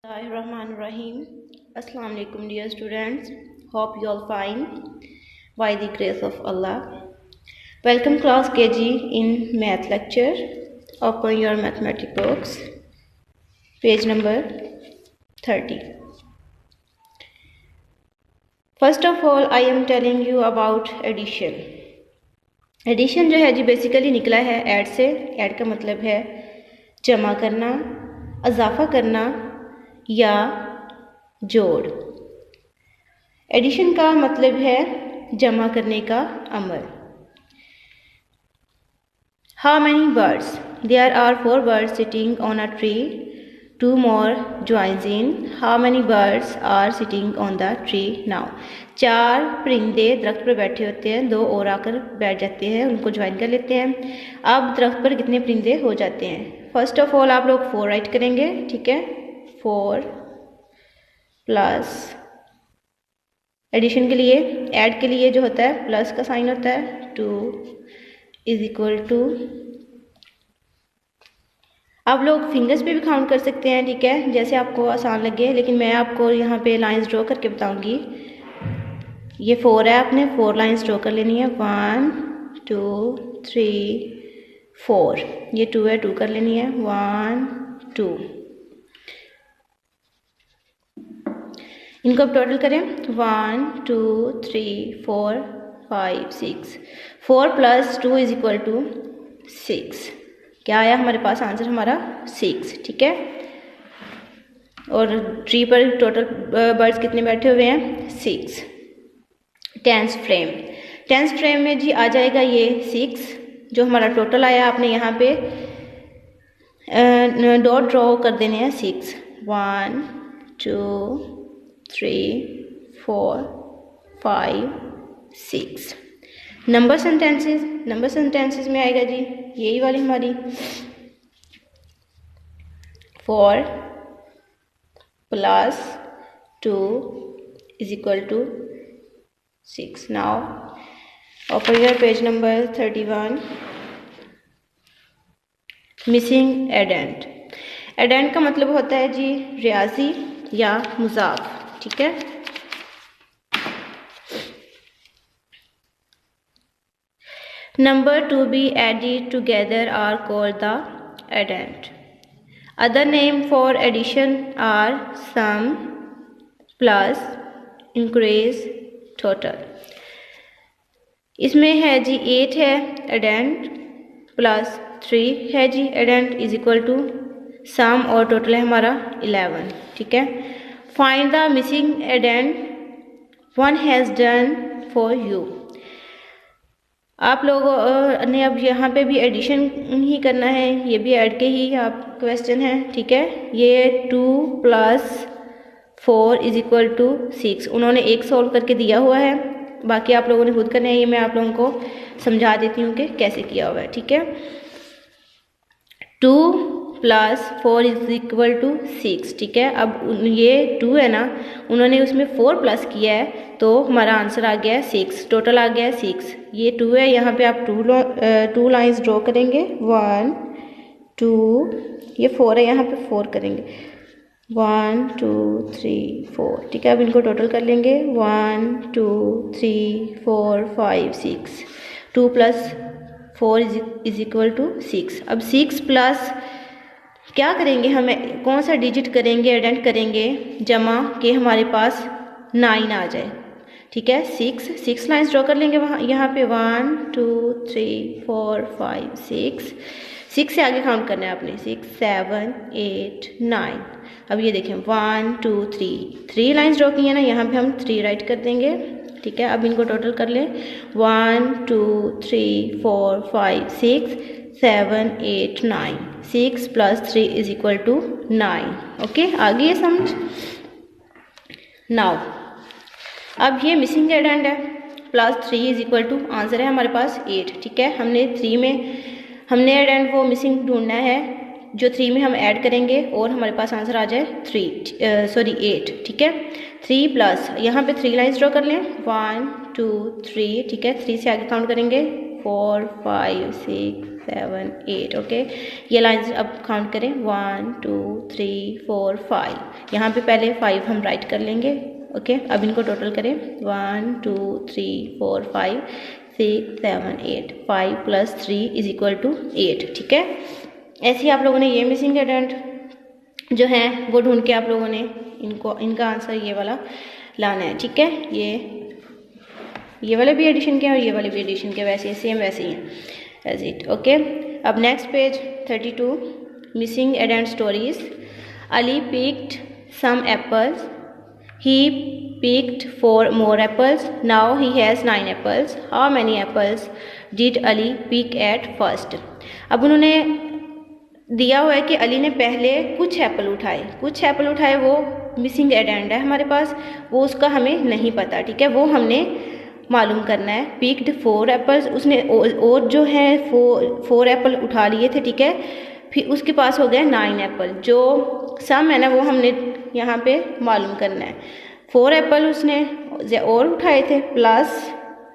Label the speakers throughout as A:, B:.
A: Bismillahirrahmanirrahim. Assalamu alaikum dear students. Hope you all fine by the grace of Allah. Welcome class KG in math lecture. Open your mathematics books. Page number 30. First of all I am telling you about addition. Addition जो है जी basically निकला है add से. Add का मतलब है जमा करना, इजाफा करना या जोड़. एडिशन का मतलब है जमा करने का अमल. How many birds? There are 4 birds sitting on a tree. 2 more joins in. How many birds are sitting on the tree now? 4 परिंदे दरख्त पर बैठे होते हैं, 2 और आकर बैठ जाते हैं, उनको ज्वाइन कर लेते हैं. अब दरख्त पर कितने परिंदे हो जाते हैं? फर्स्ट ऑफ ऑल आप लोग 4 राइट करेंगे. ठीक है, 4 प्लस एडिशन के लिए, ऐड के लिए जो होता है प्लस का साइन होता है, 2 इज इक्वल टू. आप लोग फिंगर्स पे भी काउंट कर सकते हैं. ठीक है, जैसे आपको आसान लगे, लेकिन मैं आपको यहाँ पे लाइंस ड्रॉ करके बताऊंगी. ये 4 है, आपने 4 लाइंस ड्रॉ कर लेनी है. 1 2 3 4. ये 2 है, 2 कर लेनी है. 1 2. इनको अब टोटल करें. 1 2 3 4 5 6. 4 प्लस 2 इज इक्वल टू 6. क्या आया हमारे पास आंसर? हमारा 6. ठीक है, और ट्री पर टोटल बर्ड्स कितने बैठे हुए हैं? 6. Tense frame. टेंस फ्रेम में जी आ जाएगा ये 6 जो हमारा टोटल आया. आपने यहाँ पे डॉट ड्रॉ कर देने हैं. 6 1 2 3 4 5 6. Number sentences. नंबर सेंटेंसेस में आएगा जी यही वाली हमारी 4 plus 2 is equal to 6. Now open your page number 31. Missing addend. Addend का मतलब होता है जी रियाजी या मुजाफ. ठीक है, number to be added together are called the addend. Other name for addition are sum, plus, increase, total. इसमें है जी 8 है एडेंट, प्लस 3 है जी addend, is equal to sum, और टोटल है हमारा 11. ठीक है, find the missing addend one has done for you. आप लोगों ने अब यहाँ पे भी एडिशन ही करना है, ये भी ऐड के ही आप क्वेश्चन है. ठीक है, ये 2 प्लस 4 इज इक्वल टू 6 उन्होंने एक सॉल्व करके दिया हुआ है, बाकी आप लोगों ने खुद करना है. ये मैं आप लोगों को समझा देती हूँ कि कैसे किया हुआ है. ठीक है, 2 प्लस 4 इज इक्वल टू 6. ठीक है, अब ये 2 है ना, उन्होंने उसमें 4 प्लस किया है, तो हमारा आंसर आ गया है 6. टोटल आ गया है 6. ये 2 है, यहाँ पे आप 2 लाइंस ड्रॉ करेंगे. 1 2. ये 4 है, यहाँ पे 4 करेंगे. 1 2 3 4. ठीक है, अब इनको टोटल कर लेंगे. 1 2 3 4 5 6. 2 प्लस 4 इज इक्वल टू 6. अब 6 प्लस क्या करेंगे, हमें कौन सा डिजिट करेंगे, एडेंट करेंगे जमा के हमारे पास 9 आ जाए. ठीक है, 6 लाइन्स ड्रॉ कर लेंगे वहाँ, यहाँ पे 1 2 3 4 5 6. 6 से आगे काउंट करना है आपने. 6 7 8 9. अब ये देखें 1 2 3 लाइन्स ड्रॉ की है ना, यहाँ पे हम 3 राइट कर देंगे. ठीक है, अब इनको टोटल कर लें. 1 2 3 4 5 6 7 8 9. 6 plus 3 is equal to 9. Okay, आ गई है समझ. नाउ अब ये मिसिंग एडेंट है. Plus 3 is equal to answer है हमारे पास 8. ठीक है, हमने एडेंट वो मिसिंग ढूंढना है जो 3 में हम ऐड करेंगे और हमारे पास आंसर आ जाए 8. ठीक है, 3 प्लस यहाँ पे 3 लाइन्स ड्रॉ कर लें. 1 2 3. ठीक है, 3 से आगे काउंट करेंगे. 4 5 6 7 8। ओके, ये लाइंस अब काउंट करें 1 2 3 4 5। यहाँ पे पहले 5 हम राइट कर लेंगे। ओके, अब इनको टोटल करें 1 2 3 4 5 6 7 8। 5 + 3 = 8। ठीक है, ऐसे ही आप लोगों ने ये मिसिंग एडेंट जो है वो ढूंढ के आप लोगों ने इनका आंसर ये वाला लाना है। ठीक है, ये वाले भी एडिशन के हैं और ये वाले भी एडिशन के, वैसे सेम वैसे ही हैं एज इट। ओके, अब next page 32, missing addend stories. Ali picked some apples, he picked 4 more apples, now he has 9 apples. How many apples did Ali pick at first? अब उन्होंने दिया हुआ है कि अली ने पहले कुछ एप्पल उठाए, वो मिसिंग एडेंट है हमारे पास, वो उसका हमें नहीं पता। ठीक है, वो हमने मालूम करना है। पिक्ड 4 एप्पल्स, उसने और जो है 4 एप्पल उठा लिए थे। ठीक है, फिर उसके पास हो गया 9 एप्पल, जो सम है ना वो हमने यहाँ पे मालूम करना है। 4 एप्पल उसने और उठाए थे, प्लस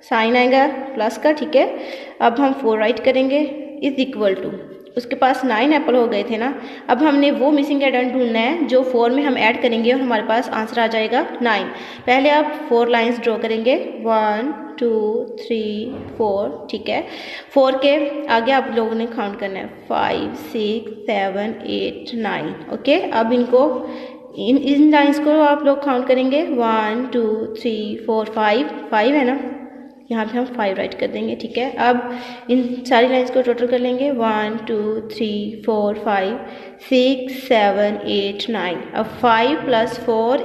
A: साइन आएगा प्लस का। ठीक है, अब हम 4 राइट करेंगे = उसके पास 9 एप्पल हो गए थे ना। अब हमने वो मिसिंग एडेंट ढूंढना है जो 4 में हम ऐड करेंगे और हमारे पास आंसर आ जाएगा 9। पहले आप 4 लाइंस ड्रॉ करेंगे 1 2 3 4। ठीक है, 4 के आगे आप लोगों ने काउंट करना है 5 6 7 8 9। ओके, अब इनको इन लाइंस को आप लोग काउंट करेंगे 1 2 3 4 5 है ना, यहाँ पे हम 5 राइट कर देंगे। ठीक है, अब इन सारी लाइंस को टोटल कर लेंगे 1 2 3 4 5 6 7 8 9। अब 5 + 4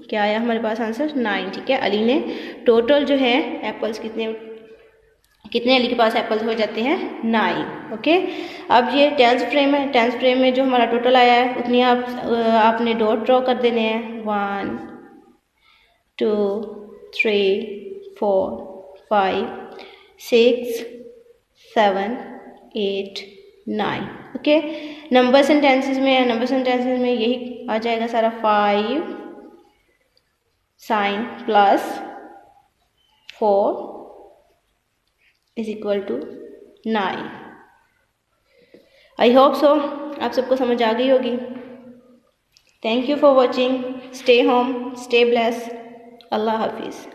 A: = क्या आया हमारे पास आंसर 9। ठीक है, अली ने टोटल जो है एप्पल्स कितने अली के पास एप्पल्स हो जाते हैं 9। ओके, अब ये 10th फ्रेम है। 10th फ्रेम में जो हमारा टोटल आया है उतनी आपने डॉट ड्रॉ कर देने हैं 1 2 3 4 5 6 7 8 9। ओके, नंबर सेंटेंसेस में यही आ जाएगा सारा 5 sign plus 4 = 9। I hope so आप सबको समझ आ गई होगी। Thank you for watching. Stay home, stay blessed. अल्लाह हाफिज़।